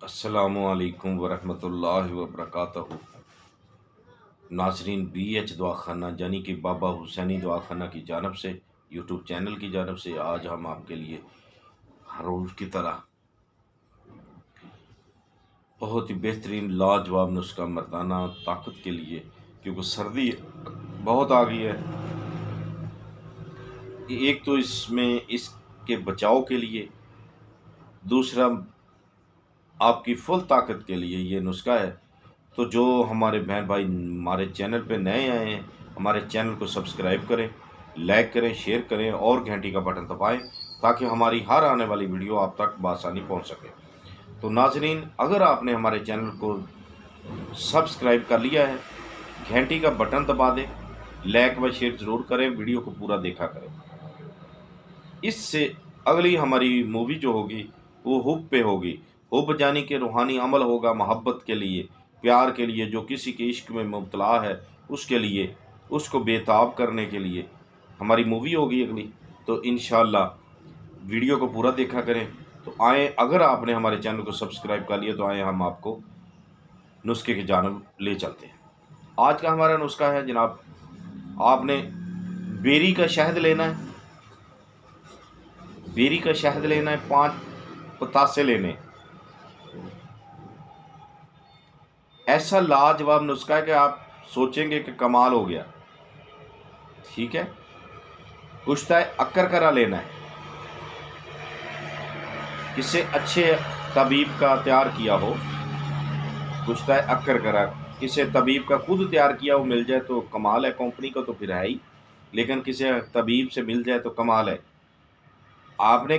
अस्सलामुअलैकुम वरहमतुल्लाहि वबरकातुहू। नाजरीन, BH दवाखाना यानी कि बाबा हुसैनी दवाखाना की जानब से, यूट्यूब चैनल की जानब से आज हम आपके लिए हर रोज़ की तरह बहुत ही बेहतरीन लाजवाब नुस्खा मर्दाना ताकत के लिए, क्योंकि सर्दी बहुत आ गई है। एक तो इसमें इसके बचाव के लिए, दूसरा आपकी फुल ताकत के लिए ये नुस्खा है। तो जो हमारे बहन भाई हमारे चैनल पे नए आए हैं, हमारे चैनल को सब्सक्राइब करें, लाइक करें, शेयर करें और घंटी का बटन दबाएं ताकि हमारी हर आने वाली वीडियो आप तक बआसानी पहुंच सके। तो नाजरीन, अगर आपने हमारे चैनल को सब्सक्राइब कर लिया है, घंटी का बटन दबा दें, लाइक व शेयर ज़रूर करें, वीडियो को पूरा देखा करें। इससे अगली हमारी मूवी जो होगी वो हुब पे होगी। हुब जानी कि रूहानी अमल होगा मोहब्बत के लिए, प्यार के लिए, जो किसी के इश्क में मुब्तला है उसके लिए, उसको बेताब करने के लिए हमारी मूवी होगी अगली। तो इंशाअल्लाह वीडियो को पूरा देखा करें। तो आए, अगर आपने हमारे चैनल को सब्सक्राइब कर लिया तो आए हम आपको नुस्खे की जानब ले चलते हैं। आज का हमारा नुस्खा है जनाब, आपने बेरी का शहद लेना है। बेरी का शहद लेना है, 5 पतासे लेने। ऐसा लाजवाब नुस्खा है कि आप सोचेंगे कि कमाल हो गया। ठीक है, कुश्ता अक्कर करा लेना है, किसी अच्छे तबीब का तैयार किया हो। कुश्ता अक्कर करा किसी तबीब का खुद तैयार किया हो मिल जाए तो कमाल है, कंपनी का तो फिर है ही, लेकिन किसी तबीब से मिल जाए तो कमाल है। आपने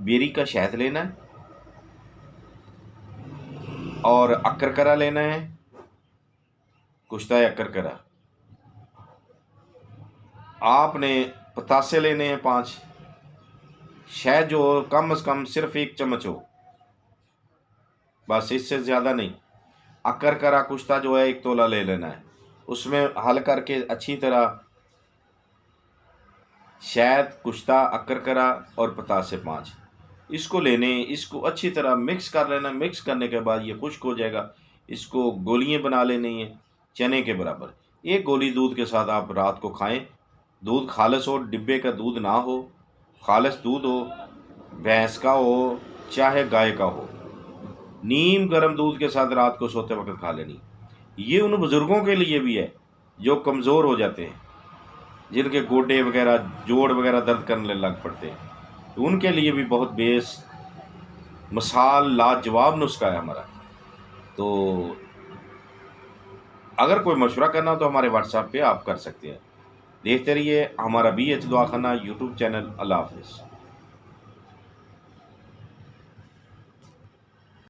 बेरी का शहद लेना है और अक्कर करा लेना है, कुश्ता अक्कर करा। आपने पतासे लेने हैं 5, शहद जो कम से कम सिर्फ 1 चम्मच हो, बस, इससे ज़्यादा नहीं। अक्कर करा कुश्ता जो है 1 तोला ले लेना है, उसमें हल करके अच्छी तरह शहद, कुश्ता, अक्कर करा और पतासे 5 इसको लेने, इसको अच्छी तरह मिक्स कर लेना। मिक्स करने के बाद ये खुश्क हो जाएगा, इसको गोलियां बना लेनी है चने के बराबर। 1 गोली दूध के साथ आप रात को खाएं। दूध खालिस हो, डिब्बे का दूध ना हो, खालिस दूध हो, भैंस का हो चाहे गाय का हो, नीम गर्म दूध के साथ रात को सोते वक्त खा लेनी। ये उन बुज़ुर्गों के लिए भी है जो कमज़ोर हो जाते हैं, जिनके गोडे वगैरह, जोड़ वगैरह दर्द करने लग पड़ते हैं, तो उनके लिए भी बहुत बेस मिसाल लाजवाब नुस्खा है हमारा। तो अगर कोई मशवरा करना हो तो हमारे व्हाट्सएप पे आप कर सकते हैं। देखते रहिए हमारा BH दवाखाना यूट्यूब चैनल। अल्लाह हाफ़िज़।